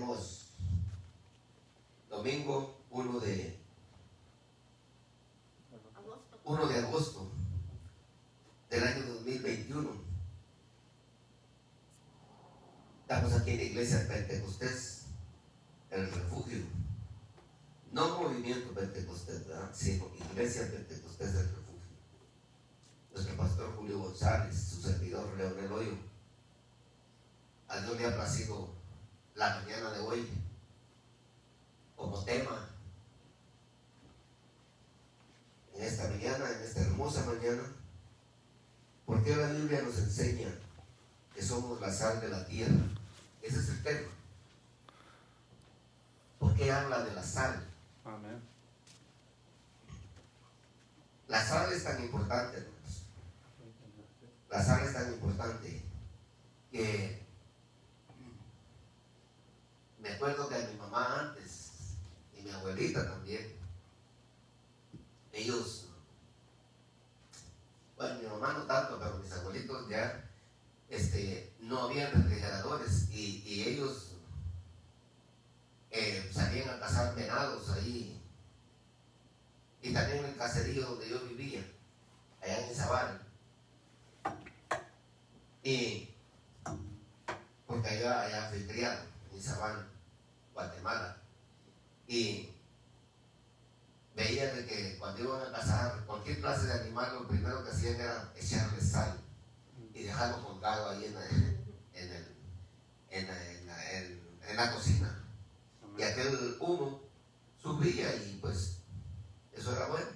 tenemos domingo 1 de agosto del año 2021. Estamos aquí en la iglesia Pentecostés, el refugio. No movimiento Pentecostés, ¿verdad? Sino iglesia Pentecostés del refugio. Nuestro pastor Julio González, su servidor Leonel Hoyo. A Dios le ha placido la mañana de hoy como tema. En esta mañana, en esta hermosa mañana, porque la Biblia nos enseña que somos la sal de la tierra. Ese es el tema. ¿Por qué habla de la sal? Amén. La sal es tan importante, hermanos. La sal es tan importante que me acuerdo que a mi mamá antes y mi abuelita también, ellos, bueno, mi mamá no tanto, pero mis abuelitos ya no había refrigeradores y ellos salían a cazar venados ahí, y también en el caserío donde yo vivía, allá en Izabal, y porque allá fui criado en Izabal, Guatemala, y veía de que cuando iban a cazar cualquier clase de animal, lo primero que hacían era echarle sal y dejarlo colgado ahí en la cocina. Y aquel humo subía y pues eso era bueno.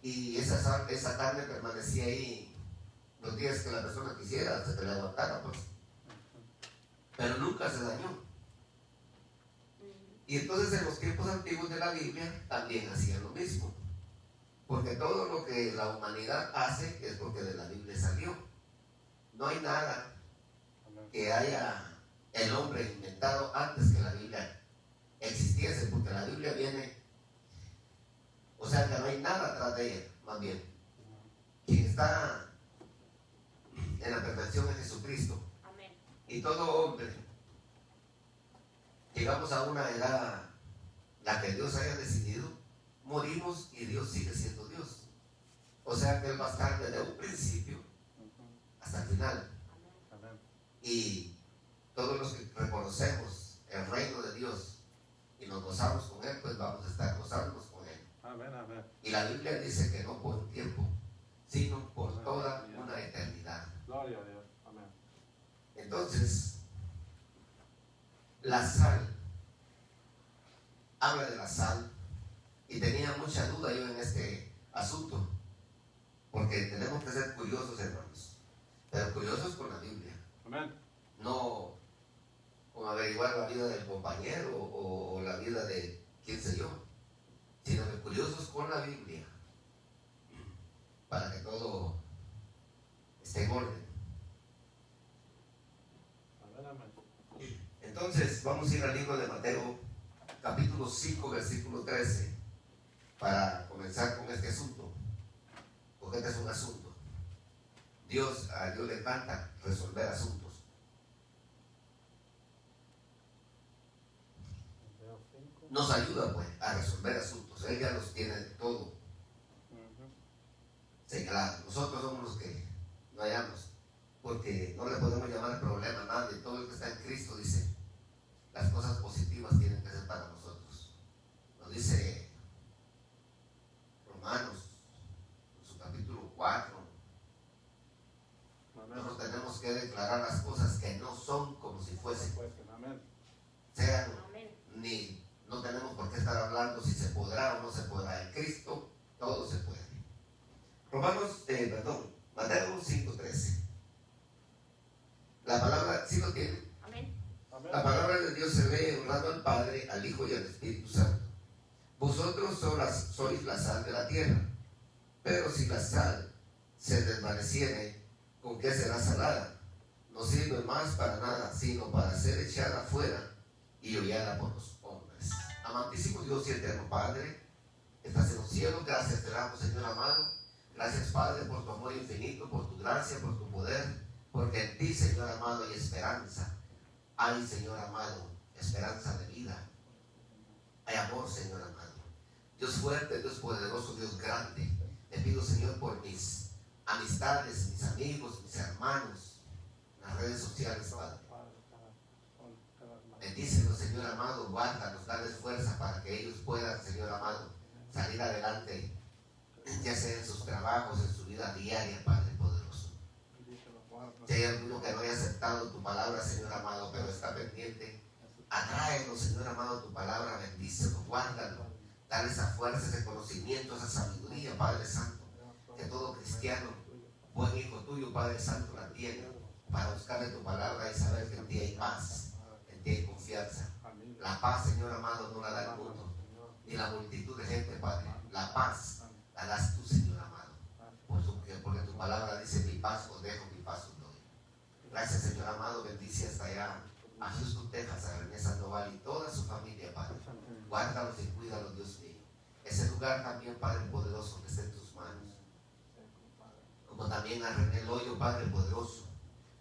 Y esa carne permanecía ahí los días que la persona quisiera, se te levantara, pues. Pero nunca se dañó. Y entonces en los tiempos antiguos de la Biblia también hacían lo mismo. Porque todo lo que la humanidad hace es porque de la Biblia salió. No hay nada que haya el hombre inventado antes que la Biblia existiese, porque la Biblia viene, o sea que no hay nada atrás de ella, más bien. Quien está en la perfección es Jesucristo. Amén. Y todo hombre, llegamos a una edad, la que Dios haya decidido, morimos y Dios sigue siendo Dios. O sea que Él va a estar desde un principio hasta el final. Amén. Y todos los que reconocemos el reino de Dios y nos gozamos con Él, pues vamos a estar gozándonos con Él. Amén, amén. Y la Biblia dice que no por un tiempo, sino por toda una eternidad. Gloria a Dios. Amén. Entonces, la sal, habla de la sal, y tenía mucha duda yo en este asunto, porque tenemos que ser curiosos, hermanos, pero curiosos con la Biblia. Amén. No con averiguar la vida del compañero o la vida de quién sé yo, sino que curiosos con la Biblia, para que todo esté en orden. Amén, amén. Entonces vamos a ir al libro de Mateo, capítulo 5, versículo 13, para comenzar con este asunto, porque este es un asunto. A Dios le encanta resolver asuntos. Nos ayuda pues a resolver asuntos. Él ya los tiene todo señalado. Nosotros somos los que no hallamos, porque no le podemos llamar problema a nadie. Todo el que está en Cristo dice, las cosas positivas tienen que ser para nosotros. Nos dice Romanos, en su capítulo 4. Nosotros tenemos que declarar las cosas que no son como si fuesen. Amén. Sean, ni no tenemos por qué estar hablando si se podrá o no se podrá. En Cristo todo se puede. Mateo 5:13. La palabra, ¿sí lo tienen? Amén. La palabra de Dios se lee honrando al Padre, al Hijo y al Espíritu Santo. Vosotros sois la sal de la tierra, pero si la sal se desvaneciere, ¿con qué será salada? No sirve más para nada, sino para ser echada afuera y hollada por los hombres. Amantísimo Dios y eterno Padre, estás en los cielos, gracias te damos, Señor amado. Gracias, Padre, por tu amor infinito, por tu gracia, por tu poder, porque en ti, Señor amado, hay esperanza. hay, Señor amado, esperanza de vida. Hay amor, Señor amado. Dios fuerte, Dios poderoso, Dios grande. Te pido, Señor, por mis amistades, mis amigos, mis hermanos, en las redes sociales, Padre. Bendícelos, Señor amado, guárdalos, dales fuerza para que ellos puedan, Señor amado, salir adelante, ya sea en sus trabajos, en su vida diaria, Padre poderoso. Si hay alguno que no haya aceptado tu palabra, Señor amado, pero está pendiente, atráelos, Señor amado, tu palabra, bendícelos, guárdalo, dale esa fuerza, ese conocimiento, esa sabiduría, Padre Santo, que todo cristiano, buen hijo tuyo, Padre Santo, la tiene, para buscarle tu palabra y saber que en ti hay paz, en ti hay confianza. La paz, Señor amado, no la da el mundo, ni la multitud de gente, Padre. La paz la das tú, Señor amado, porque tu palabra dice: mi paz os dejo, mi paz os doy. Gracias, Señor amado, bendice hasta allá a Houston, Texas, a René Sandoval y toda su familia, Padre. Guárdalos y cuídalos, Dios mío. Ese lugar también, Padre poderoso, que esté en tus manos. Como también a René Loyo, Padre poderoso,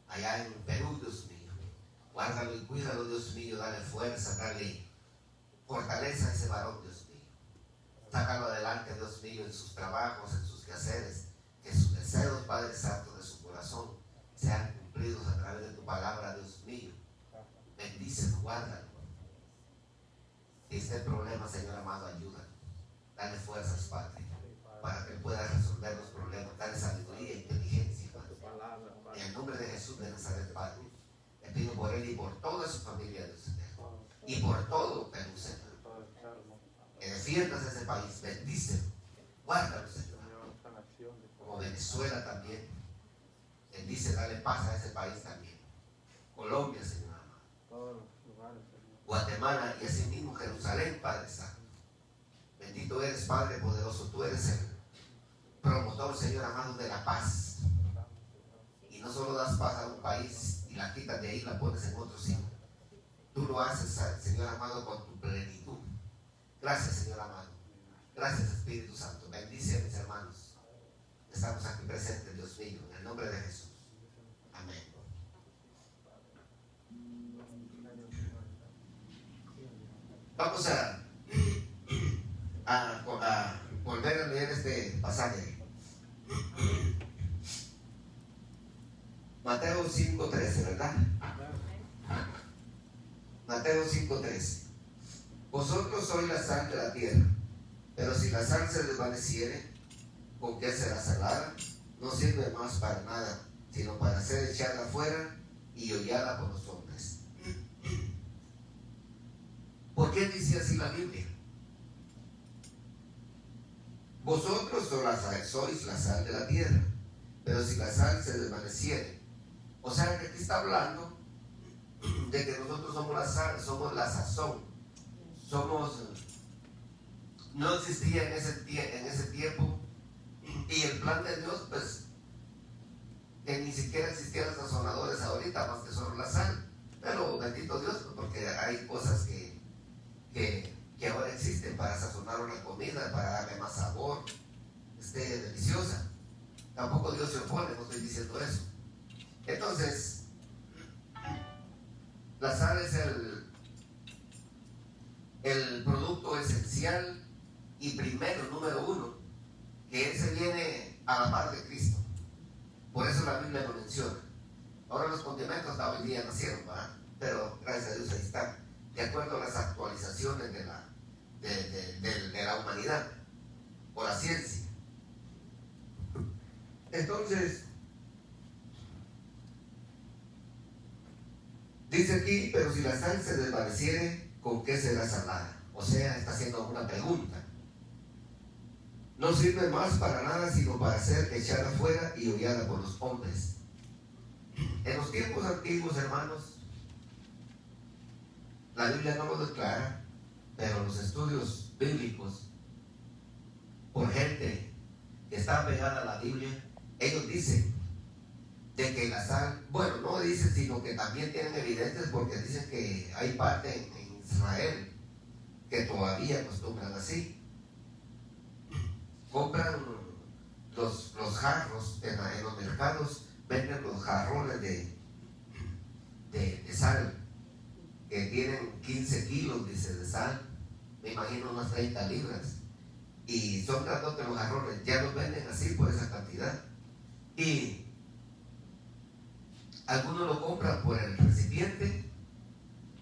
allá en Perú, Dios mío. Guárdalo y cuídalo, Dios mío. Dale fuerza, dale fortaleza a ese varón, Dios mío. Sácalo adelante, Dios mío, en sus trabajos, en sus quehaceres. Que sus deseos, Padre Santo, de su corazón sean cumplidos a través de tu palabra, Dios mío. Bendícelo, guárdalo. Si este problema, Señor amado, ayúdalo. Dale fuerzas, Padre, para que pueda resolver los problemas. Dale sabiduría e inteligencia, Padre. En el nombre de Jesús de Nazaret, Padre, te pido por él y por toda su familia, Dios mío, y por todo Perú, Señor. Que defiendas ese país, bendícelo, guárdalo, Señor. Como Venezuela también, bendice, dale paz a ese país también. Colombia, Señor amado. Guatemala y así mismo Jerusalén, Padre Santo. Bendito eres, Padre poderoso. Tú eres el promotor, Señor amado, de la paz. Y no solo das paz a un país y la quitas de ahí, la pones en otro sitio. Tú lo haces, Señor amado, con tu plenitud. Gracias, Señor amado. Gracias, Espíritu Santo. Bendice a mis hermanos. Estamos aquí presentes, Dios mío, en el nombre de Jesús. Amén. Vamos a volver a leer este pasaje. Mateo 5:13, ¿verdad? Mateo 5:13. Vosotros sois la sal de la tierra, pero si la sal se desvaneciere, ¿con qué será salada? No sirve más para nada, sino para ser echada afuera y hollada por los hombres. ¿Por qué dice así la Biblia? Vosotros sois la sal de la tierra, pero si la sal se desvaneciere. O sea que aquí está hablando de que nosotros somos la sal, somos la sazón. No existía en ese tiempo, y el plan de Dios, pues, que ni siquiera existían los sazonadores ahorita, más que solo la sal. Pero bendito Dios, porque hay cosas que ahora existen para sazonar una comida, para darle más sabor, esté deliciosa. Tampoco Dios se opone, no estoy diciendo eso. Entonces, la sal es el producto esencial y primero, número uno, que Él se viene a la par de Cristo. Por eso la Biblia lo menciona. Ahora los condimentos hasta hoy día nacieron, ¿verdad? Pero gracias a Dios ahí están, de acuerdo a las actualizaciones de la humanidad o la ciencia. Entonces, dice aquí, pero si la sal se desvaneciere, ¿con qué será salada? O sea, está haciendo una pregunta. No sirve más para nada, sino para ser echada afuera y hollada por los hombres. En los tiempos antiguos, hermanos, la Biblia no lo declara, pero los estudios bíblicos, por gente que está pegada a la Biblia, ellos dicen de que la sal, bueno, no dicen, sino que también tienen evidencias, porque dicen que hay parte en Israel que todavía acostumbran así. Compran los jarros en los mercados, venden los jarrones de sal, que tienen 15 kilos, dice, de sal, me imagino unas 30 libras, y son grandotes los jarrones, ya los venden así por esa cantidad, y algunos lo compran por el recipiente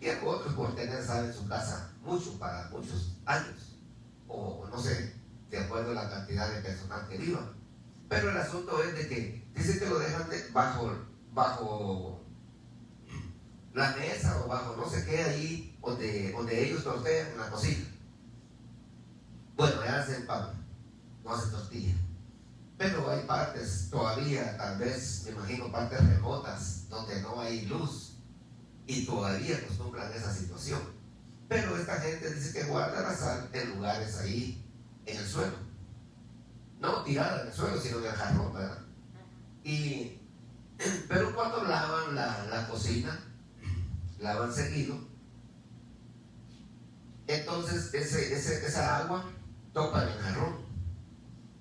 y otros por tener sal en su casa mucho, para muchos años, o no sé, de acuerdo a la cantidad de personal que viva. Pero el asunto es de que dice que lo dejan bajo la mesa o bajo no sé qué ahí donde ellos tortean en la cocina. Bueno, ya hacen pan, no hacen tortilla. Pero hay partes todavía, tal vez, me imagino, partes remotas donde no hay luz y todavía acostumbran esa situación. Pero esta gente dice que guarda la sal en lugares ahí, en el suelo. No tirada en el suelo, sino en el jarrón, ¿verdad? Pero cuando lavan la cocina, lavan seguido, entonces esa agua topa en el jarrón.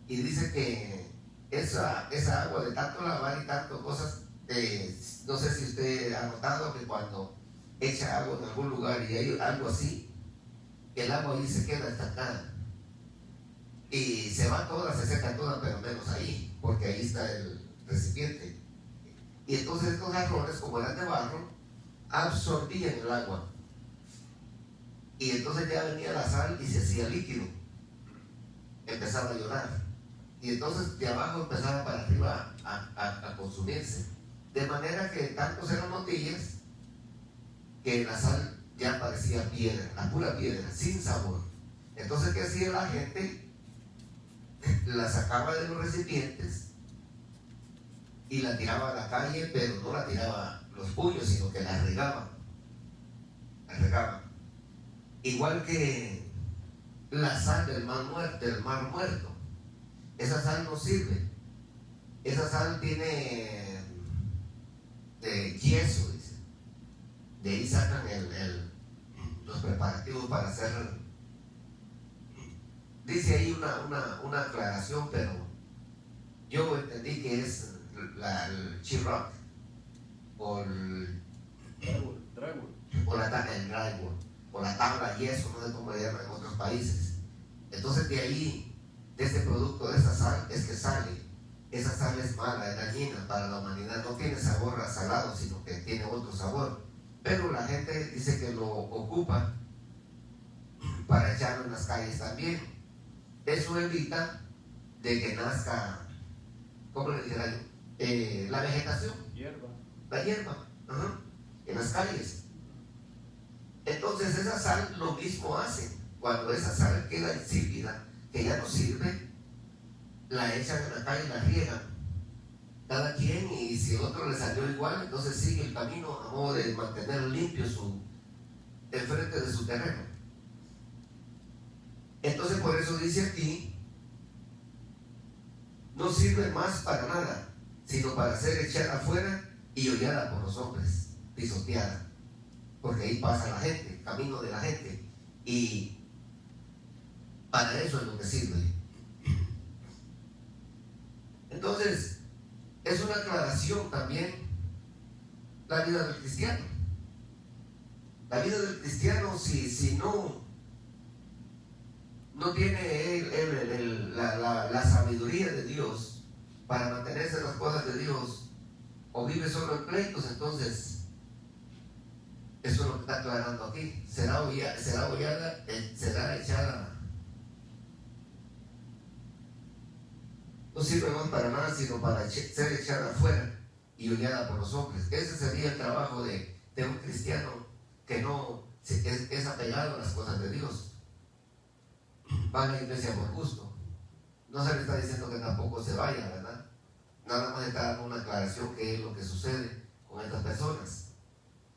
Y dice que esa agua de tanto lavar y tanto cosas, no sé si usted ha notado que cuando echa agua en algún lugar y hay algo así, el agua ahí se queda estancada. Y se va toda, se seca toda, pero menos ahí, porque ahí está el recipiente. Y entonces estos jarrones, como eran de barro, absorbían el agua. Y entonces ya venía la sal y se hacía líquido. Empezaba a llorar. Y entonces de abajo empezaba para arriba a consumirse. De manera que tantos eran montillas que la sal ya parecía piedra, la pura piedra, sin sabor. Entonces, ¿qué hacía la gente? La sacaba de los recipientes y la tiraba a la calle, pero no la tiraba a los puños, sino que la regaba. La regaba. Igual que la sal del mar muerto. Esa sal no sirve. Esa sal tiene yeso, dice. De ahí sacan los preparativos para hacer. Dice ahí una aclaración, pero yo entendí que es el Chiroc o el drywall o la tabla yeso, no sé cómo le llaman en otros países. Entonces de ahí, de este producto, de esa sal, es que sale. Esa sal es mala, es dañina para la humanidad, no tiene sabor a salado, sino que tiene otro sabor. Pero la gente dice que lo ocupa para echarlo en las calles también. Eso evita de que nazca, ¿cómo le dijera yo? La vegetación. La hierba, en las calles. Entonces esa sal lo mismo hace. Cuando esa sal queda insípida, que ya no sirve, la echan en la calle y la riegan. Cada quien, y si el otro le salió igual, entonces sigue el camino a modo de mantener limpio el frente de su terreno. Entonces por eso dice aquí, no sirve más para nada, sino para ser echada afuera y hollada por los hombres, pisoteada, porque ahí pasa la gente, el camino de la gente, y para eso es lo que sirve. Entonces, es una aclaración también la vida del cristiano. La vida del cristiano, si no tiene la sabiduría de Dios para mantenerse en las cosas de Dios, o vive solo en pleitos, entonces eso es lo que está aclarando aquí. Será hollada, será echada. No sirve más para nada, sino para ser echada afuera y hollada por los hombres. Ese sería el trabajo de un cristiano que no es apegado a las cosas de Dios. Va a la iglesia por gusto. No se le está diciendo que tampoco se vaya, ¿verdad? Nada más está dando una aclaración que es lo que sucede con estas personas.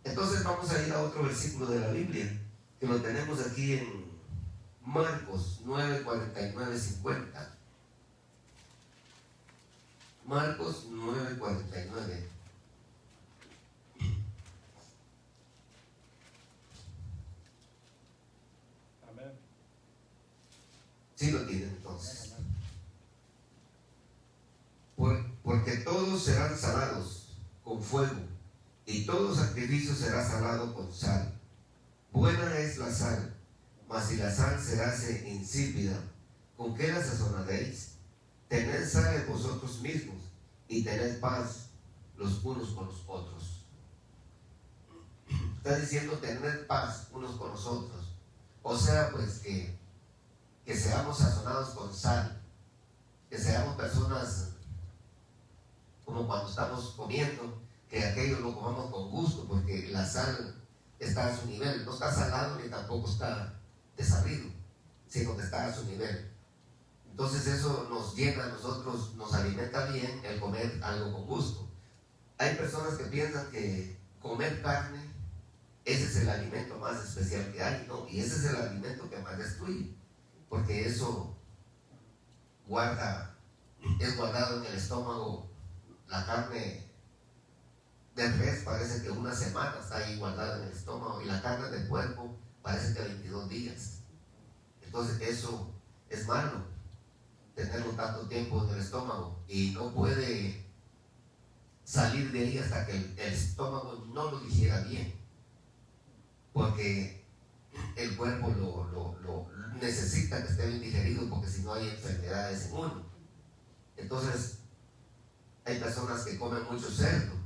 Entonces vamos a ir a otro versículo de la Biblia, que lo tenemos aquí en Marcos 9, 49, 50. Marcos 9, 49. Amén. Sí lo tienen entonces. Porque todos serán salados con fuego, y todo sacrificio será salado con sal. Buena es la sal, mas si la sal se hace insípida, ¿con qué la sazonaréis? Tened sal en vosotros mismos y tened paz los unos con los otros. Está diciendo tener paz unos con los otros. O sea, pues que seamos sazonados con sal, que seamos personas como cuando estamos comiendo, que aquello lo comamos con gusto, porque la sal está a su nivel, no está salado ni tampoco está desabrido, sino que está a su nivel. Entonces eso nos llena a nosotros, nos alimenta bien el comer algo con gusto. Hay personas que piensan que comer carne, ese es el alimento más especial que hay, ¿no? Y ese es el alimento que más destruye, porque eso es guardado en el estómago. La carne de res parece que una semana está ahí guardada en el estómago, y la carne del puerco parece que 22 días. Entonces eso es malo, tenerlo tanto tiempo en el estómago, y no puede salir de ahí hasta que el estómago no lo digiera bien, porque el cuerpo lo necesita que esté bien digerido, porque si no hay enfermedades en uno. Entonces hay personas que comen mucho cerdo.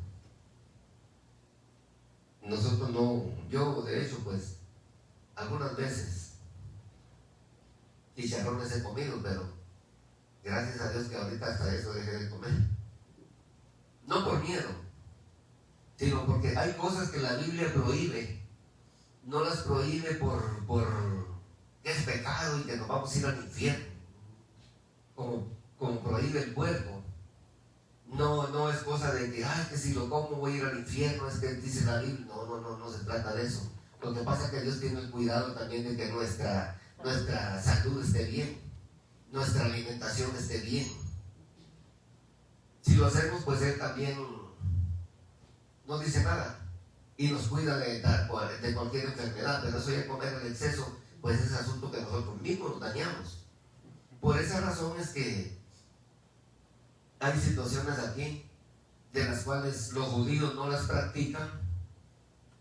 Nosotros no, yo de hecho pues algunas veces chicharrones he comido, pero gracias a Dios que ahorita hasta eso dejé de comer. No por miedo, sino porque hay cosas que la Biblia prohíbe. No las prohíbe por que es pecado y que nos vamos a ir al infierno, como prohíbe el cuerpo. No es cosa de que si lo como voy a ir al infierno, es que dice la Biblia. No se trata de eso. Lo que pasa es que Dios tiene el cuidado también de que nuestra salud esté bien, nuestra alimentación esté bien. Si lo hacemos, pues Él también no dice nada y nos cuida de cualquier enfermedad. Pero eso ya comer en exceso, pues es asunto que nosotros mismos nos dañamos. Por esa razón es que hay situaciones aquí de las cuales los judíos no las practican,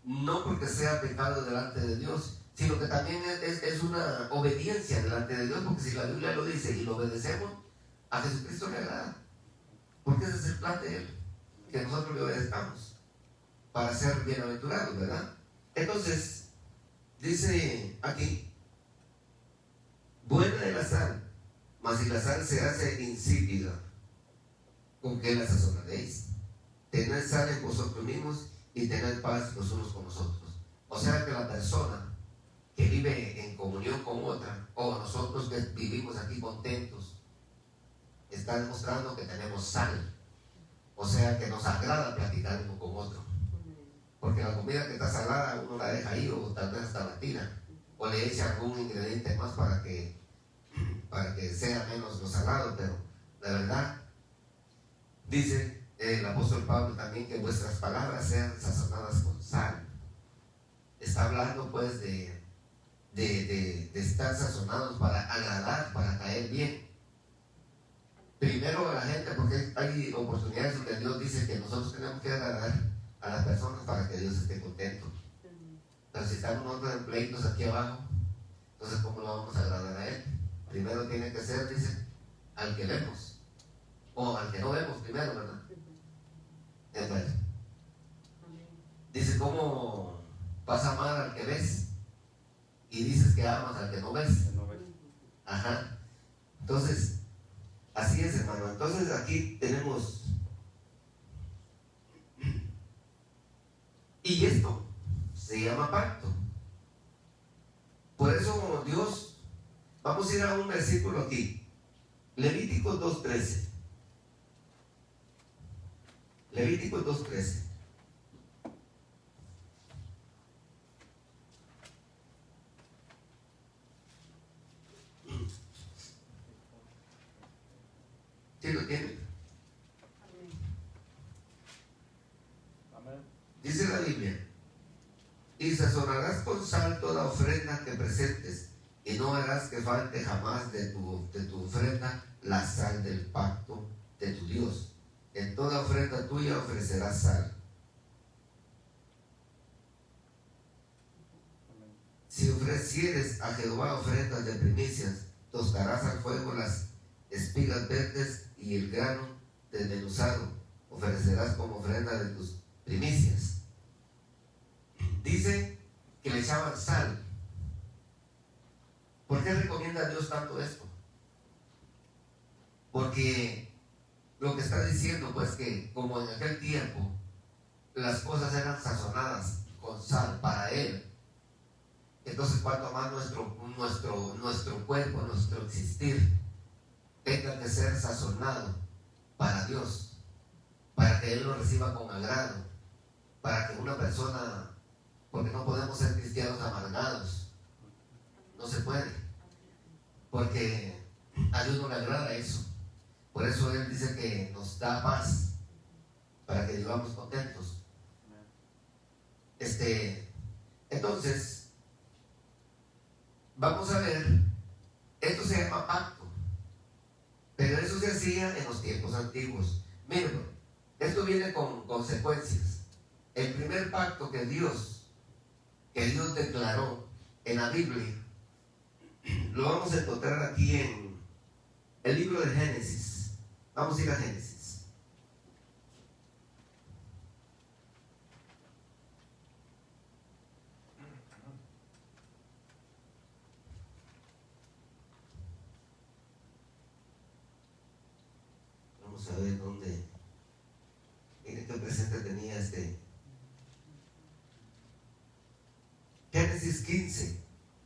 no porque sea pecado delante de Dios, sino que también es una obediencia delante de Dios, porque si la Biblia lo dice y lo obedecemos, a Jesucristo le agrada, porque ese es el plan de Él, que nosotros le obedezcamos para ser bienaventurados, ¿verdad? Entonces, dice aquí, buena es la sal, mas si la sal se hace insípida, ¿con qué la sazonaréis? Tened sal en vosotros mismos y tened paz los unos con los otros. O sea que la persona que vive en comunión con otra, o nosotros que vivimos aquí contentos, está demostrando que tenemos sal. O sea que nos agrada platicar uno con otro. Porque la comida que está salada uno la deja ahí, o tal vez hasta la tira, o le echa algún ingrediente más para que sea menos lo salado. Pero la verdad, dice el apóstol Pablo también que vuestras palabras sean sazonadas con sal. Está hablando pues de estar sazonados para agradar, para caer bien. Primero a la gente, porque hay oportunidades donde Dios dice que nosotros tenemos que agradar a las personas para que Dios esté contento. Pero si estamos nosotros en pleitos aquí abajo, entonces ¿cómo lo vamos a agradar a Él? Primero tiene que ser, dice, al que vemos, o al que no vemos primero, ¿verdad? Entonces, dice, ¿cómo vas a amar al que ves? Y dices que amas al que no ves. Ajá. Entonces, así es, hermano. Entonces aquí tenemos, y esto se llama pacto. Por eso Dios, vamos a ir a un versículo aquí, Levíticos 2:13. Levíticos 2:13. ¿Sí lo tiene? Amén. Dice la Biblia, y sazonarás con sal toda ofrenda que presentes, y no harás que falte jamás de tu ofrenda la sal del pacto de tu Dios. En toda ofrenda tuya ofrecerás sal. ofrecieres a Jehová ofrendas de primicias, tostarás al fuego las espigas verdes y el grano desmenuzado, ofrecerás como ofrenda de tus primicias. Dice que le echaban sal. ¿Por qué recomienda a Dios tanto esto? Porque lo que está diciendo, pues, que como en aquel tiempo las cosas eran sazonadas con sal para Él, entonces cuanto más nuestro cuerpo, nuestro existir tenga que ser sazonado para Dios, para que Él lo reciba con agrado, para que una persona, porque no podemos ser cristianos amargados, no se puede, porque a Dios no le agrada eso. Por eso Él dice que nos da paz para que vivamos contentos. Entonces vamos a ver, esto se llama pacto, pero eso se hacía en los tiempos antiguos. Miren, esto viene con consecuencias. El primer pacto que Dios declaró en la Biblia, lo vamos a encontrar aquí en el libro de Génesis. Vamos a ir a Génesis. Vamos a ver dónde. En este presente tenía Génesis 15,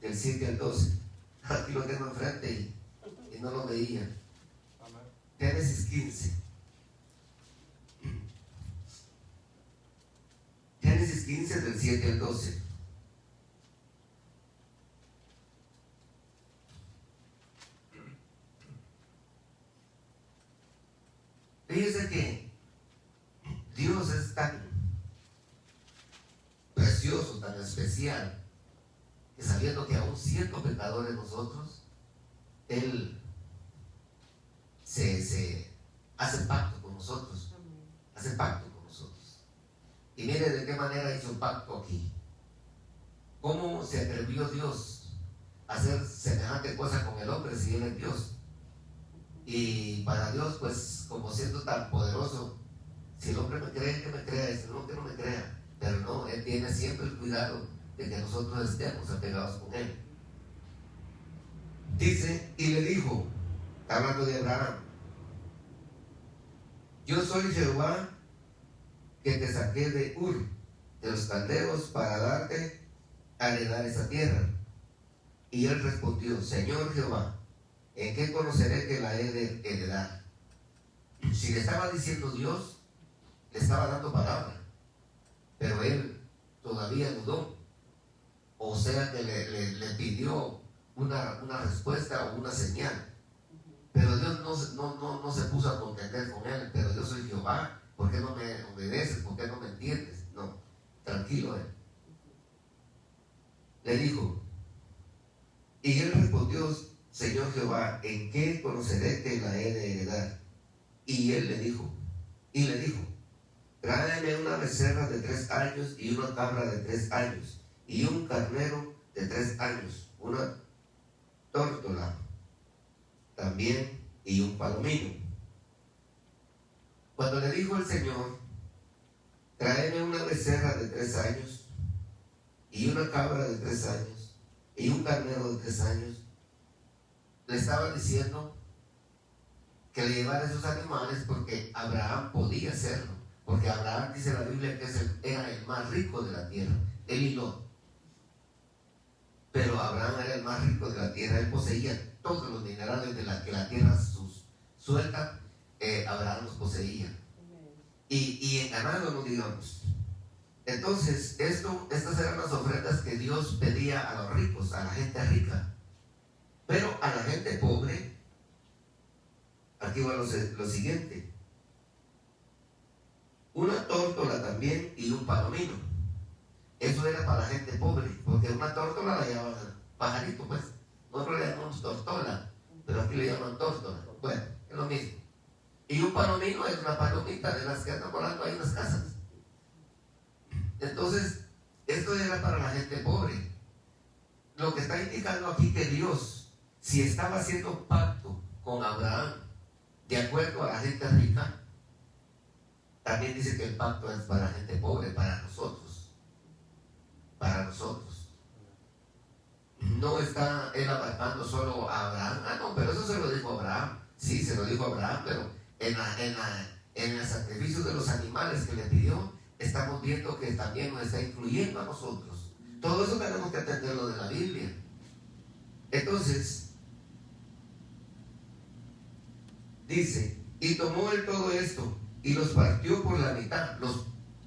del 7 al 12. Aquí lo tengo enfrente y no lo veía. Génesis 15. Génesis 15, del 7 al 12. Fíjense que Dios es tan precioso, tan especial, que sabiendo que aún siendo pecadores nosotros, Él se hace pacto con nosotros, hace pacto con nosotros. Y mire de qué manera hizo un pacto aquí. ¿Cómo se atrevió Dios a hacer semejante cosa con el hombre si Él es Dios? Y para Dios, pues, como siendo tan poderoso, si el hombre me cree, que me crea, y si no, que no me crea. Pero no, Él tiene siempre el cuidado de que nosotros estemos apegados con Él. Dice, y le dijo, hablando de Abraham: yo soy Jehová que te saqué de Ur, de los caldeos, para darte a heredar esa tierra. Y él respondió: Señor Jehová, ¿en qué conoceré que la he de heredar? Si le estaba diciendo Dios, le estaba dando palabra, pero él todavía dudó. O sea que le pidió una respuesta o una señal. Pero Dios no se puso a contender con él. Pero yo soy Jehová, ¿por qué no me obedeces? ¿Por qué no me entiendes? No, tranquilo él. Le dijo, y él respondió: Señor Jehová, ¿en qué conoceré que la he de heredar? Y él le dijo, tráeme una becerra de 3 años y una cabra de 3 años y un carnero de 3 años, una tórtola también y un palomino. Cuando le dijo el Señor: tráeme una becerra de 3 años y una cabra de 3 años y un carnero de 3 años, le estaba diciendo que le llevara esos animales porque Abraham podía hacerlo, porque Abraham, dice la Biblia, que era el más rico de la tierra, él y Lot. Pero Abraham era el más rico de la tierra, él poseía todos los minerales de la que la tierra suelta, Abraham los poseía. Y en ganado, no digamos. Entonces, estas eran las ofrendas que Dios pedía a los ricos, a la gente rica. Pero a la gente pobre, aquí va lo siguiente: una tórtola también y un palomino. Eso era para la gente pobre, porque una tórtola la llamaban pajarito, pues. Nosotros le llamamos tortola, pero aquí le llaman tórtola. Bueno, es lo mismo. Y un palomino es una palomita de las que andan volando ahí en las casas. Entonces, esto era para la gente pobre. lo que está indicando aquí que Dios, si estaba haciendo pacto con Abraham de acuerdo a la gente rica, también dice que el pacto es para la gente pobre, para nosotros. Para nosotros. No está él abarcando solo a Abraham. Ah, no, pero eso se lo dijo a Abraham. Sí, se lo dijo a Abraham, pero en el sacrificio de los animales que le pidió, estamos viendo que también nos está incluyendo a nosotros. Todo eso tenemos que entenderlo de la Biblia. Entonces, dice, y tomó él todo esto y los partió por la mitad,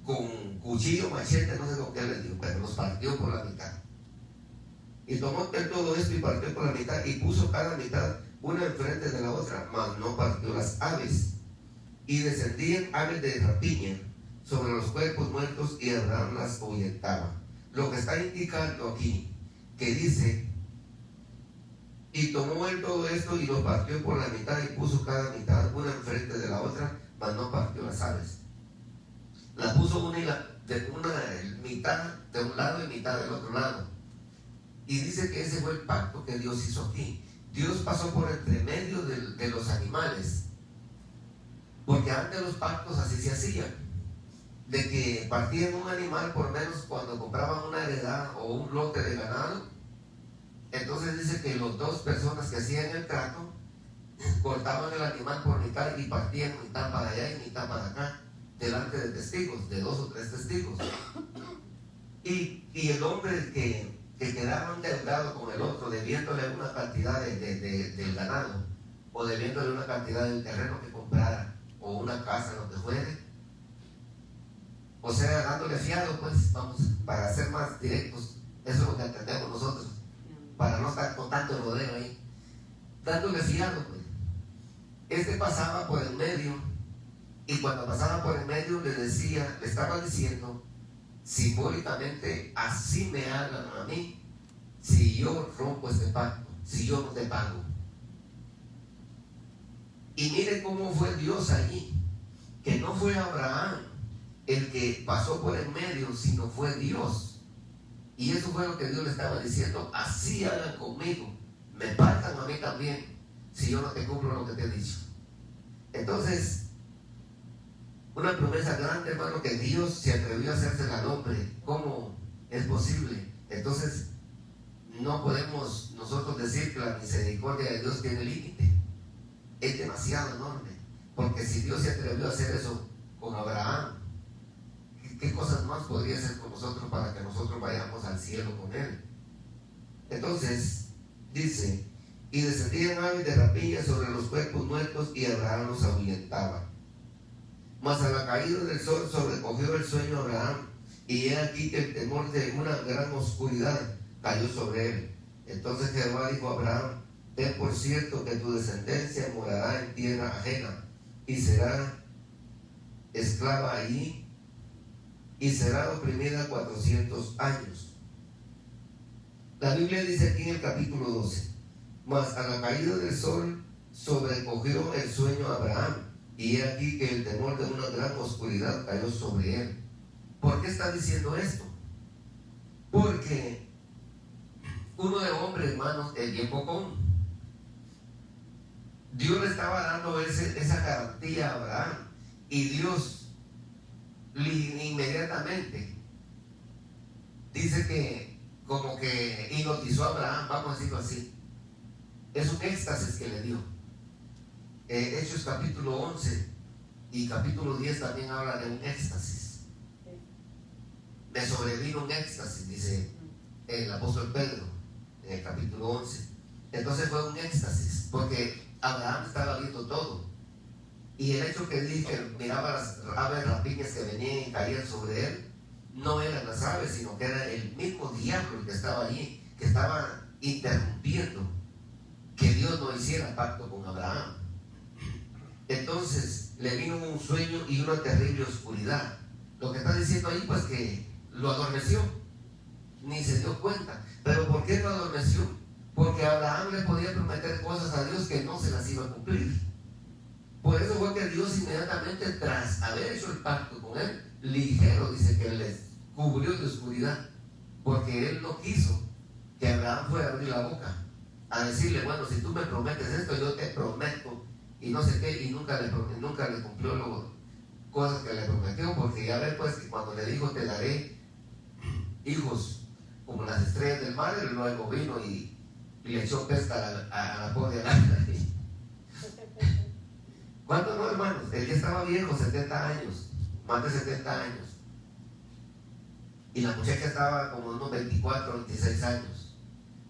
con cuchillo, machete, no sé con qué les digo, pero los partió por la mitad. Y tomó él todo esto y partió por la mitad y puso cada mitad una enfrente de la otra, mas no partió las aves. Y descendían aves de rapiña sobre los cuerpos muertos y Abraham las ahuyentaba. Lo que está indicando aquí, que dice, y tomó él todo esto y lo partió por la mitad y puso cada mitad una enfrente de la otra, mas no partió las aves. La puso una mitad de un lado y mitad del otro lado. Y dice que ese fue el pacto que Dios hizo aquí. Dios pasó por entre medio de los animales. Porque antes los pactos así se hacían. De que partían un animal por menos cuando compraban una heredad o un lote de ganado. Entonces dice que las dos personas que hacían el trato cortaban el animal por mitad y partían mitad para allá y mitad para acá, delante de testigos, de 2 o 3 testigos. Y el hombre que quedaba endeudado con el otro, debiéndole una cantidad del ganado, o debiéndole una cantidad del terreno que comprara, o una casa, lo que fuere, o sea, dándole fiado, pues, vamos, para ser más directos, eso es lo que entendemos nosotros, para no estar con tanto rodeo ahí, dándole fiado, pues. Este pasaba por el medio, y cuando pasaba por el medio le estaba diciendo, simbólicamente, así me hagan a mí si yo rompo este pacto, si yo no te pago. Y mire cómo fue Dios allí, que no fue Abraham el que pasó por el medio, sino fue Dios. Y eso fue lo que Dios le estaba diciendo, así hagan conmigo, me pagan a mí también si yo no te cumplo lo que te he dicho. Entonces, una promesa grande, hermano, que Dios se atrevió a hacérsela al hombre. ¿Cómo es posible? Entonces, no podemos nosotros decir que la misericordia de Dios tiene límite. Es demasiado enorme. Porque si Dios se atrevió a hacer eso con Abraham, ¿qué cosas más podría hacer con nosotros para que nosotros vayamos al cielo con Él? Entonces, dice, y descendían aves de rapiña sobre los cuerpos muertos y Abraham los ahuyentaba. Mas a la caída del sol sobrecogió el sueño a Abraham, y he aquí que el temor de una gran oscuridad cayó sobre él. Entonces Jehová dijo a Abraham, ten por cierto que tu descendencia morará en tierra ajena, y será esclava allí, y será oprimida 400 años. La Biblia dice aquí en el capítulo 12, mas a la caída del sol sobrecogió el sueño a Abraham, y he aquí que el temor de una gran oscuridad cayó sobre él. ¿Por qué está diciendo esto? Porque uno de hombre, hermanos, es bien bocón. Dios le estaba dando esa garantía a Abraham, y Dios inmediatamente dice que como que hipnotizó a Abraham, vamos a decirlo así. Es un éxtasis que le dio. Hechos capítulo 11 y capítulo 10 también habla de un éxtasis. Me sobrevino un éxtasis, dice el apóstol Pedro en el capítulo 11. Entonces fue un éxtasis, porque Abraham estaba viendo todo. Y el hecho que dije que miraba las aves rapiñas que venían y caían sobre él, no eran las aves, sino que era el mismo diablo el que estaba allí, que estaba interrumpiendo que Dios no hiciera pacto con Abraham. Entonces le vino un sueño y una terrible oscuridad. Lo que está diciendo ahí, pues, que lo adormeció, ni se dio cuenta. ¿Pero por qué lo adormeció? Porque Abraham le podía prometer cosas a Dios que no se las iba a cumplir. Por eso fue que Dios inmediatamente, tras haber hecho el pacto con él, ligero, dice que les cubrió de oscuridad, porque él no quiso que Abraham fue a abrir la boca, a decirle, bueno, si tú me prometes esto, yo te prometo, y no sé qué, y nunca le cumplió las cosas que le prometió, porque ya ve pues que cuando le dijo, te daré hijos como las estrellas del mar, él luego vino y le echó pesca a la pobre Abraham. ¿Cuántos no, hermanos? Él ya estaba viejo, 70 años, más de 70 años. Y la muchacha estaba como unos 24, 26 años.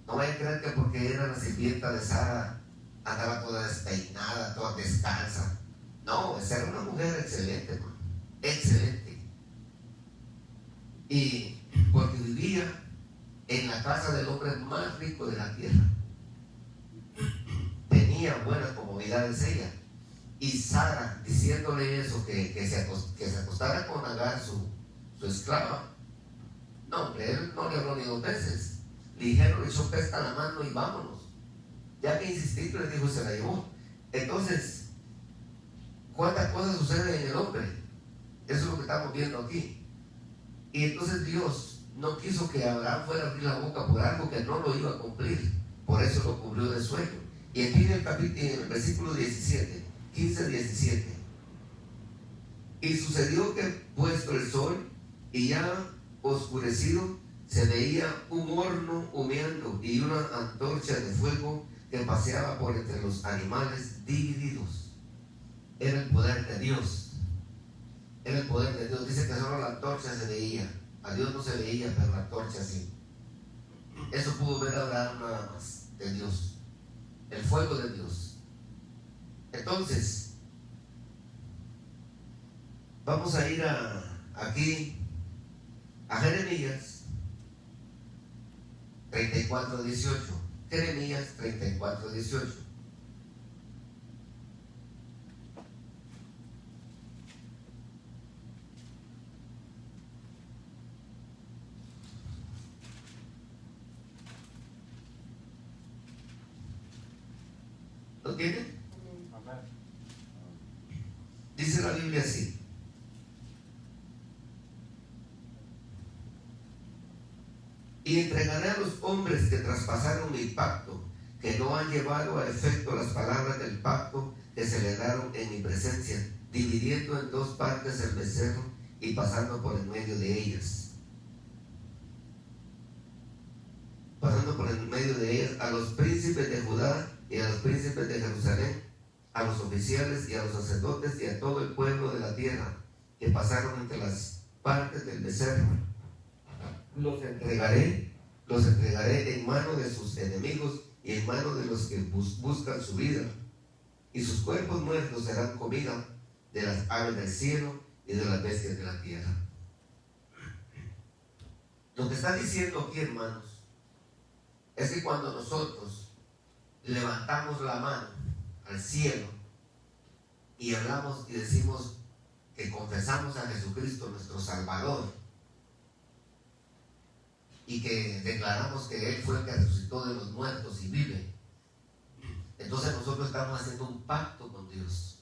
No vayan a creer que porque era la sirvienta de Sara andaba toda despeinada, toda descalza. No, esa era una mujer excelente, hermano. Excelente. Y porque vivía en la casa del hombre más rico de la tierra. Tenía buenas comodidades ella. Y Sara, diciéndole eso, que se acostara con Agar, su esclava. No, hombre, él no le habló ni dos veces. Le dijeron, le echó pesca a la mano y vámonos. Ya que insistí, le dijo, se la llevó. Entonces, ¿cuántas cosas suceden en el hombre? Eso es lo que estamos viendo aquí. Y entonces Dios no quiso que Abraham fuera a abrir la boca por algo que no lo iba a cumplir. Por eso lo cubrió de sueño. Y aquí en el versículo 17, 15-17. Y sucedió que puesto el sol y ya oscurecido, se veía un horno humeando y una antorcha de fuego que paseaba por entre los animales divididos. Era el poder de Dios. Era el poder de Dios. Dice que solo la antorcha se veía. A Dios no se veía, pero la antorcha sí. Eso pudo ver Abraham nada más de Dios. El fuego de Dios. Entonces, vamos a ir aquí a Jeremías 34:18. Jeremías 34:18. ¿Lo tienen? Amén. Dice la Biblia así: y entregaré a los hombres que traspasaron mi pacto, que no han llevado a efecto las palabras del pacto que celebraron en mi presencia, dividiendo en dos partes el becerro y pasando por en medio de ellas. Pasando por en medio de ellas a los príncipes de Judá y a los príncipes de Jerusalén, a los oficiales y a los sacerdotes y a todo el pueblo de la tierra que pasaron entre las partes del becerro. Los entregaré en mano de sus enemigos y en mano de los que buscan su vida, y sus cuerpos muertos serán comida de las aves del cielo y de las bestias de la tierra. Lo que está diciendo aquí, hermanos, es que cuando nosotros levantamos la mano al cielo y hablamos y decimos que confesamos a Jesucristo nuestro Salvador, y que declaramos que Él fue el que resucitó de los muertos y vive, entonces nosotros estamos haciendo un pacto con Dios.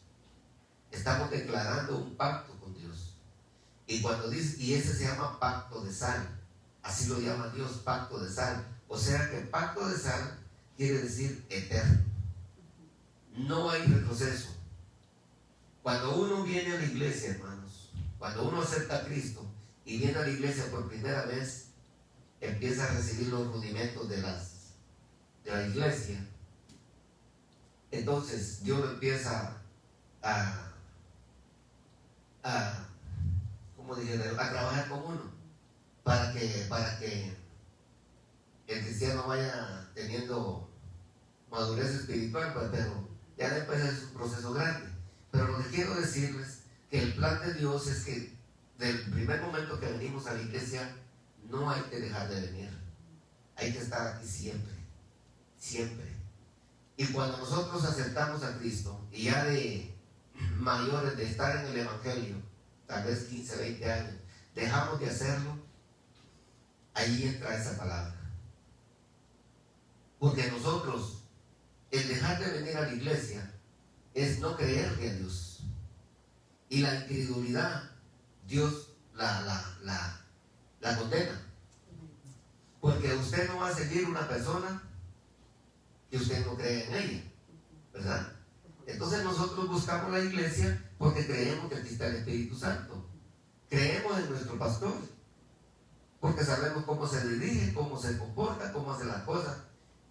Estamos declarando un pacto con Dios. Y cuando dice, y ese se llama pacto de sal, así lo llama Dios, pacto de sal. O sea que pacto de sal quiere decir eterno. No hay retroceso. Cuando uno viene a la iglesia, hermanos, cuando uno acepta a Cristo y viene a la iglesia por primera vez, empieza a recibir los rudimentos de la iglesia. Entonces Dios empieza a trabajar con uno para que el cristiano vaya teniendo madurez espiritual, pero ya después es un proceso grande. Pero lo que quiero decirles que el plan de Dios es que del primer momento que venimos a la iglesia no hay que dejar de venir, hay que estar aquí siempre, siempre. Y cuando nosotros aceptamos a Cristo, y ya de mayores de estar en el Evangelio, tal vez 15, 20 años, dejamos de hacerlo, ahí entra esa palabra. Porque nosotros, el dejar de venir a la iglesia es no creerle a Dios. Y la incredulidad, Dios la condena. Porque Porque usted no va a seguir una persona que usted no cree en ella, ¿verdad? Entonces nosotros buscamos la iglesia porque creemos que aquí está el Espíritu Santo. Creemos en nuestro pastor, porque sabemos cómo se dirige, cómo se comporta, cómo hace las cosas,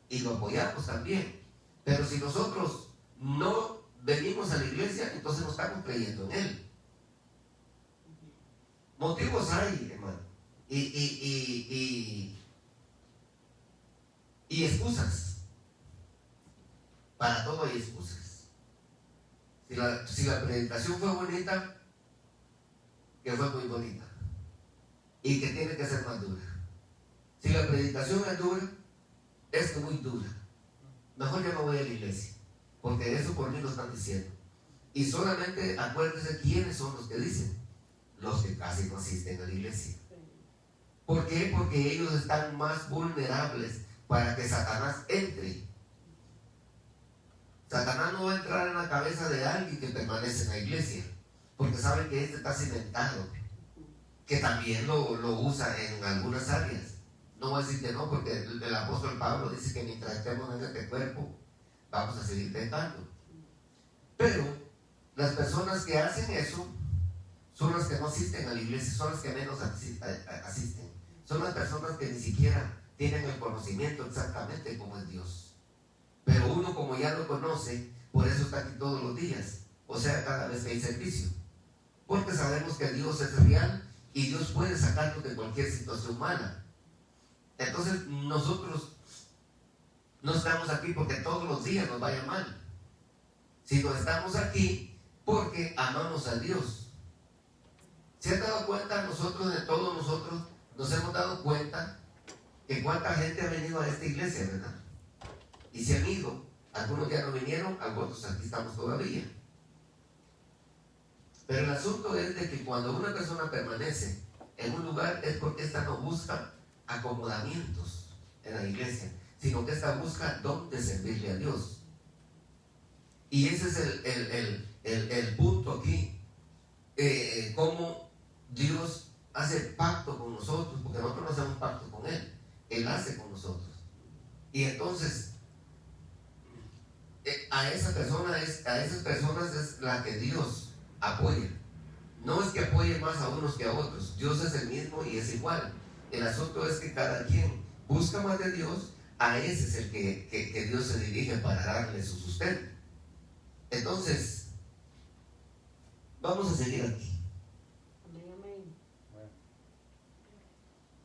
y lo apoyamos también. Pero si nosotros no venimos a la iglesia, entonces no estamos creyendo en Él. Motivos hay, hermano, y excusas. Para todo hay excusas. Si la predicación fue bonita, que fue muy bonita y que tiene que ser más dura. Si la predicación es dura, es muy dura. Mejor yo no voy a la iglesia, porque eso por mí lo están diciendo. Y solamente acuérdense quiénes son los que dicen: los que casi no asisten a la iglesia. ¿Por qué? Porque ellos están más vulnerables para que Satanás entre. Satanás no va a entrar en la cabeza de alguien que permanece en la iglesia, porque sabe que este está cimentado, que también lo usa en algunas áreas. No voy a decir que no, porque el apóstol Pablo dice que mientras estemos en este cuerpo vamos a seguir pecando. Pero las personas que hacen eso son las que no asisten a la iglesia, son las que menos asisten. Son las personas que ni siquiera tienen el conocimiento exactamente cómo es Dios. Pero uno, como ya lo conoce, por eso está aquí todos los días, o sea, cada vez que hay servicio, porque sabemos que Dios es real y Dios puede sacarnos de cualquier situación mala. Entonces nosotros no estamos aquí porque todos los días nos vaya mal, sino estamos aquí porque amamos a Dios. ¿Se han dado cuenta nosotros, de todos nosotros, nos hemos dado cuenta que cuánta gente ha venido a esta iglesia, verdad? Y se han ido, algunos ya no vinieron, algunos aquí estamos todavía. Pero el asunto es de que cuando una persona permanece en un lugar es porque ésta no busca acomodamientos en la iglesia, sino que ésta busca dónde servirle a Dios. Y ese es el punto aquí, cómo Dios hace pacto con nosotros, porque nosotros no hacemos pacto con Él, Él hace con nosotros. Y entonces a esas personas es la que Dios apoya. No es que apoye más a unos que a otros. Dios es el mismo y es igual. El asunto es que cada quien busca más de Dios. A ese es el que Dios se dirige para darle su sustento. Entonces, vamos a seguir aquí.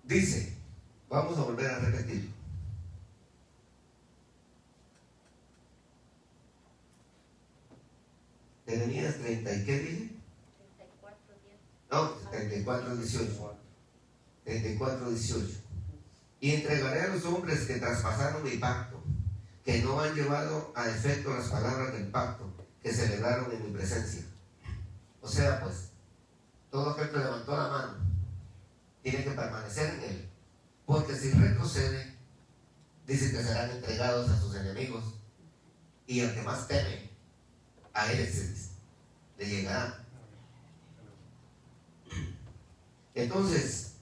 Dice, vamos a volver a repetirlo. Jeremías 30, ¿y qué dije? 34:10. No, 34:18. 34:18. Y entregaré a los hombres que traspasaron mi pacto, que no han llevado a efecto las palabras del pacto que celebraron en mi presencia. O sea, pues, todo aquel que levantó la mano tiene que permanecer en él, porque si retrocede, dice que serán entregados a sus enemigos, y al que más teme, a él le llegará. Entonces,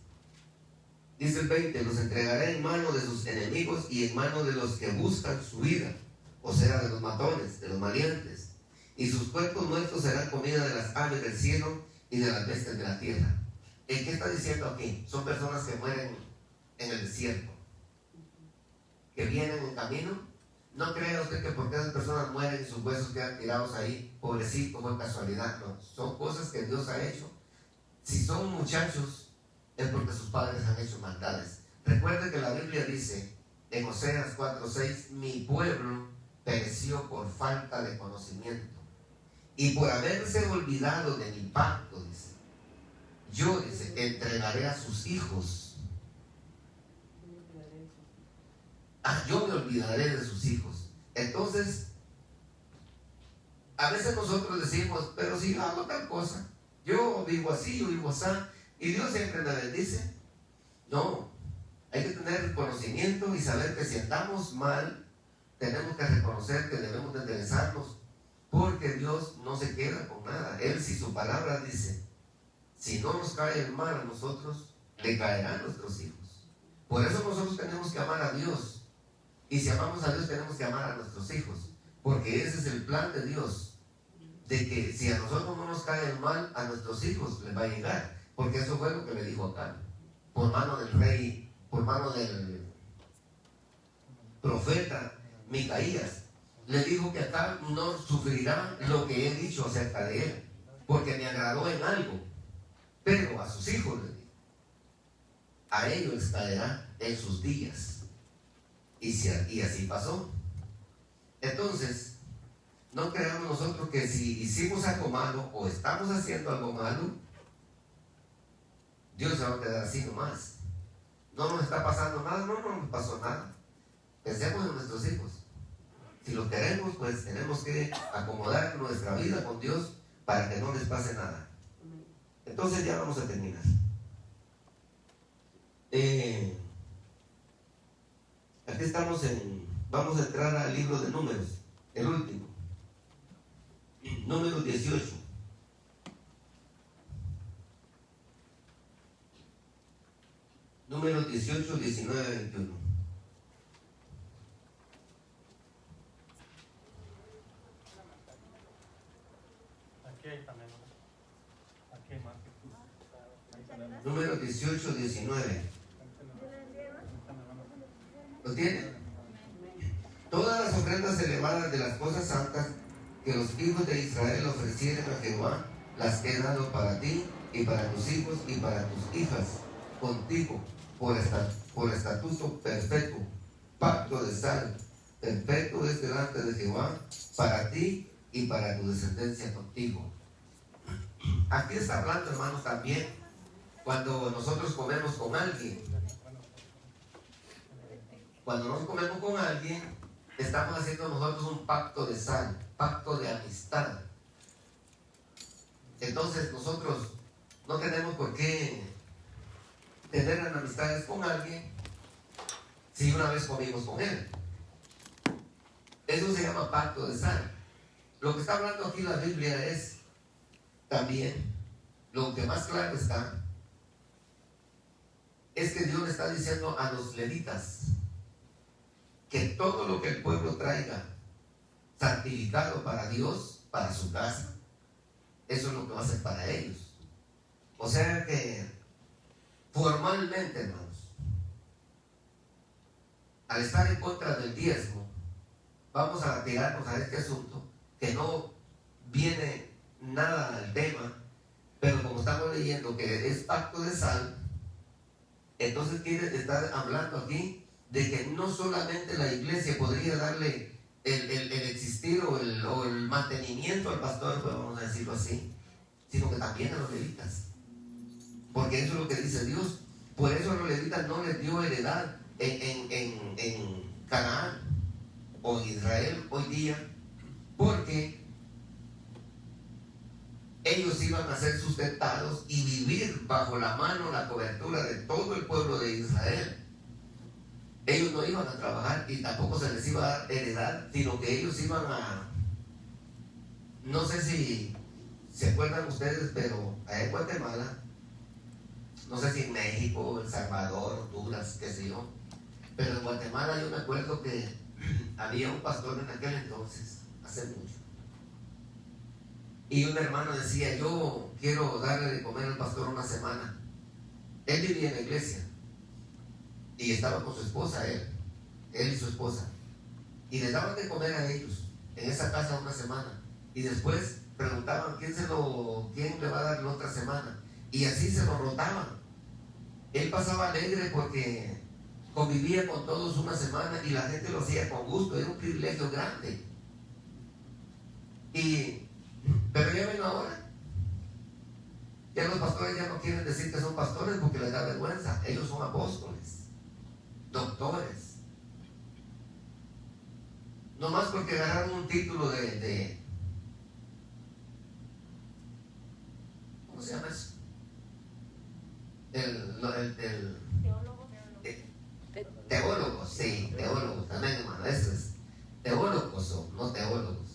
dice el 20, los entregaré en mano de sus enemigos y en mano de los que buscan su vida, o sea, de los matones, de los maleantes, y sus cuerpos muertos serán comida de las aves del cielo y de las bestias de la tierra. ¿En qué está diciendo aquí? Son personas que mueren en el desierto, que vienen en camino. No crea usted que porque esas personas mueren y sus huesos quedan tirados ahí, pobrecito, fue casualidad. No, son cosas que Dios ha hecho. Si son muchachos, es porque sus padres han hecho maldades. Recuerde que la Biblia dice en Oseas 4:6, mi pueblo pereció por falta de conocimiento y por haberse olvidado de mi pacto, dice. Yo, dice, entregaré a sus hijos. Yo me olvidaré de sus hijos. Entonces, a veces nosotros decimos, pero si yo hago tal cosa, yo vivo así, yo vivo así, y Dios siempre me bendice. No, hay que tener conocimiento y saber que si andamos mal, tenemos que reconocer que debemos de enderezarnos, porque Dios no se queda con nada. Él, si su palabra dice, si no nos cae el mal a nosotros, le caerán a nuestros hijos. Por eso nosotros tenemos Dios. Y si amamos a Dios tenemos que amar a nuestros hijos, porque ese es el plan de Dios, de que si a nosotros no nos cae el mal, a nuestros hijos les va a llegar, porque eso fue lo que le dijo acá, por mano del rey, por mano del profeta Micaías. Le dijo que acá no sufrirá lo que he dicho acerca de él, porque me agradó en algo, pero a sus hijos le dijo, a ellos les caerá en sus días. Y así pasó. Entonces, no creamos nosotros que si hicimos algo malo o estamos haciendo algo malo, Dios se va a quedar así nomás. No nos está pasando nada, no nos pasó nada. Pensemos en nuestros hijos. Si los queremos, pues tenemos que acomodar nuestra vida con Dios para que no les pase nada. Entonces ya vamos a terminar. Aquí estamos vamos a entrar al libro de Números, el último. Números 18. Números 18, 19, 21. Aquí hay también. Aquí hay más que tú. Números 18, 19. ¿Lo tiene? Todas las ofrendas elevadas de las cosas santas que los hijos de Israel ofrecieron a Jehová, las he dado para ti y para tus hijos y para tus hijas, contigo, por estatuto perpetuo, pacto de sal, perpetuo es delante de Jehová, para ti y para tu descendencia contigo. Aquí está hablando, hermanos, también cuando nosotros comemos con alguien. Cuando nos comemos con alguien, estamos haciendo nosotros un pacto de sal, pacto de amistad. Entonces nosotros no tenemos por qué tener amistades con alguien si una vez comimos con él. Eso se llama pacto de sal. Lo que está hablando aquí la Biblia es también, lo que más claro está, es que Dios le está diciendo a los levitas que todo lo que el pueblo traiga santificado para Dios, para su casa, eso es lo que va a ser para ellos. O sea que formalmente, hermanos, al estar en contra del diezmo, vamos a tirarnos a este asunto que no viene nada al tema, pero como estamos leyendo que es pacto de sal, entonces quiere estar hablando aquí de que no solamente la iglesia podría darle el existir o el mantenimiento al pastor, pues vamos a decirlo así, sino que también a los levitas, porque eso es lo que dice Dios. Por eso a los levitas no les dio heredad en Canaán o en Israel hoy día, porque ellos iban a ser sustentados y vivir bajo la mano, la cobertura de todo el pueblo de Israel. Ellos no iban a trabajar y tampoco se les iba a dar heredad, sino que ellos iban a, no sé si se acuerdan ustedes, pero allá en Guatemala, no sé si en México, El Salvador, Honduras, qué sé yo, pero en Guatemala yo me acuerdo que había un pastor en aquel entonces, hace mucho, y un hermano decía: yo quiero darle de comer al pastor una semana. Él vivía en la iglesia y estaba con su esposa, él y su esposa, y les daban de comer a ellos en esa casa una semana, y después preguntaban quién le va a dar la otra semana, y así se lo rotaban. Él pasaba alegre porque convivía con todos una semana y la gente lo hacía con gusto, era un privilegio grande. Pero ya ven ahora, ya los pastores ya no quieren decir que son pastores porque les da vergüenza. Ellos son apóstoles, doctores, no más porque ganaron un título de ¿cómo se llama eso? Teólogos, sí, teólogos también, hermano. Eso es, teólogos son, no teólogos,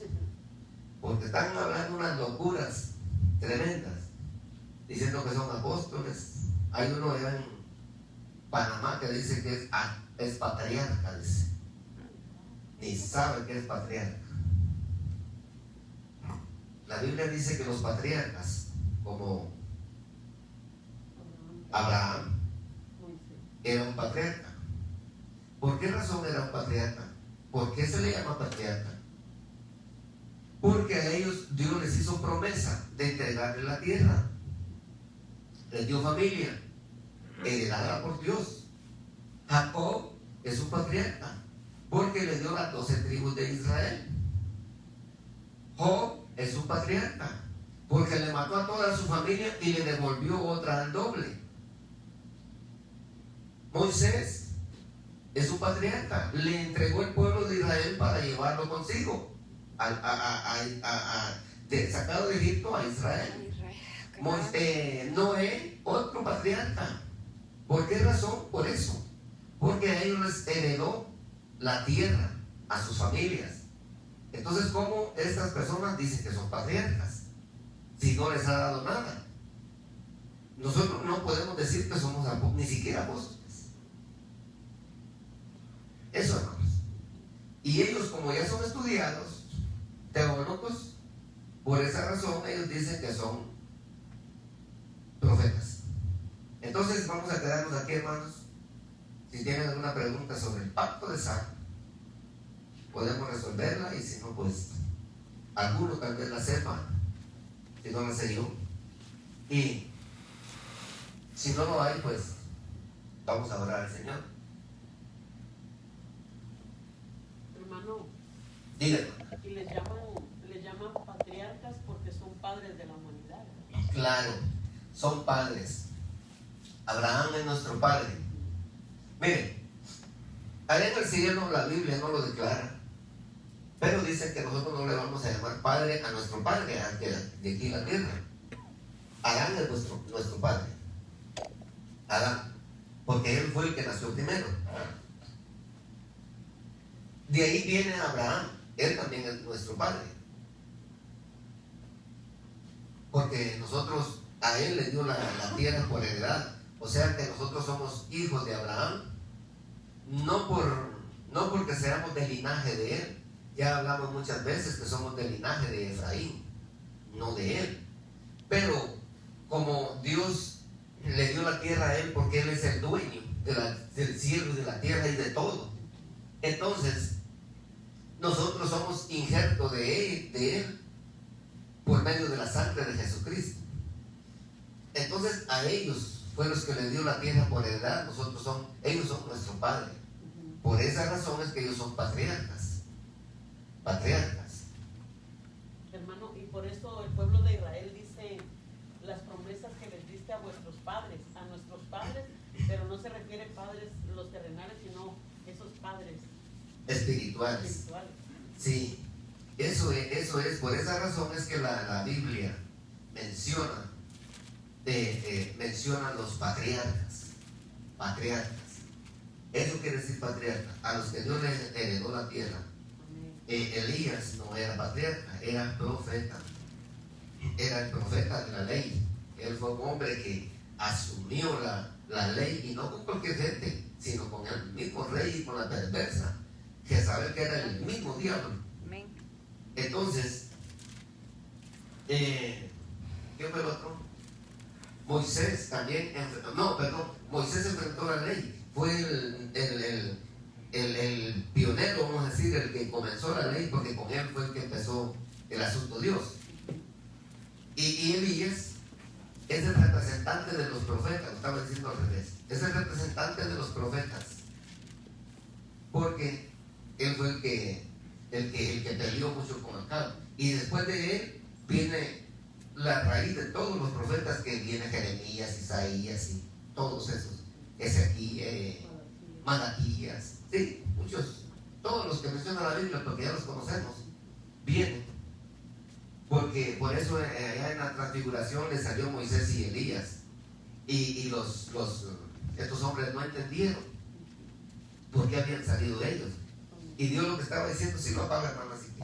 porque están hablando unas locuras tremendas, diciendo que son apóstoles. Hay uno allá en Panamá que dice que es es patriarca, dice. Ni sabe que es patriarca. La Biblia dice que los patriarcas, como Abraham, era un patriarca. ¿Por qué razón era un patriarca? ¿Por qué se le llama patriarca? Porque a ellos Dios les hizo promesa de entregarle la tierra. Les dio familia, heredada por Dios. Jacob es un patriarca, porque le dio las 12 tribus de Israel. Job es un patriarca, porque le mató a toda su familia y le devolvió otra al doble. Moisés es un patriarca, le entregó el pueblo de Israel para llevarlo consigo, sacado de Egipto a Israel. Noé, otro patriarca. ¿Por qué razón? Por eso, porque a ellos les heredó la tierra, a sus familias. Entonces, ¿cómo estas personas dicen que son patriarcas si no les ha dado nada? Nosotros no podemos decir que somos ni siquiera apóstoles. Eso, hermanos. Y ellos, como ya son estudiados, teólogos, por esa razón ellos dicen que son profetas. Entonces vamos a quedarnos aquí, hermanos. Si tienen alguna pregunta sobre el pacto de sangre, podemos resolverla, y si no, pues alguno tal vez la sepa, si no la sé yo. Y si no lo hay, pues vamos a orar al Señor. Hermano, dígame. Y les llaman patriarcas porque son padres de la humanidad. Claro, son padres. Abraham es nuestro padre. Miren, allá en el cielo la Biblia no lo declara, pero dicen que nosotros no le vamos a llamar padre a nuestro padre antes de aquí en la tierra. Adán es nuestro padre. Adán, porque él fue el que nació primero. De ahí viene Abraham, él también es nuestro padre, porque nosotros, a él le dio la tierra por heredad. O sea que nosotros somos hijos de Abraham, no porque seamos del linaje de él. Ya hablamos muchas veces que somos del linaje de Efraín, no de él. Pero como Dios le dio la tierra a él, porque él es el dueño del cielo y de la tierra y de todo, entonces nosotros somos injerto de él por medio de la sangre de Jesucristo. Entonces a ellos fue los que le dio la tierra por heredad. Ellos son nuestro padre. Por esa razón es que ellos son patriarcas. Hermano, y por eso el pueblo de Israel dice las promesas que les diste a vuestros padres, a nuestros padres, pero no se refiere padres los terrenales, sino esos padres espirituales. Sí, eso es. Por esa razón es que la Biblia menciona los patriarcas. Eso quiere decir patriarca, a los que Dios les heredó la tierra. Elías no era patriarca, era profeta. Era el profeta de la ley. Él fue un hombre que asumió la ley, y no con cualquier gente, sino con el mismo rey y con la perversa, que sabe que era el mismo diablo. Entonces, ¿qué fue el otro? Moisés también, Moisés enfrentó la ley. Fue el pionero, vamos a decir, el que comenzó la ley, porque con él fue el que empezó el asunto Dios. Y Elías es el representante de los profetas, lo estaba diciendo al revés, es el representante de los profetas, porque él fue el que peleó mucho con Acab, y después de él viene la raíz de todos los profetas, que viene Jeremías, Isaías y todos esos, Ezequiel, Malaquías, sí, muchos, todos los que menciona la Biblia, porque ya los conocemos, vienen. Porque por eso allá en la transfiguración le salió Moisés y Elías, y estos hombres no entendieron por qué habían salido ellos. Y Dios lo que estaba diciendo, si lo apaga, hermano,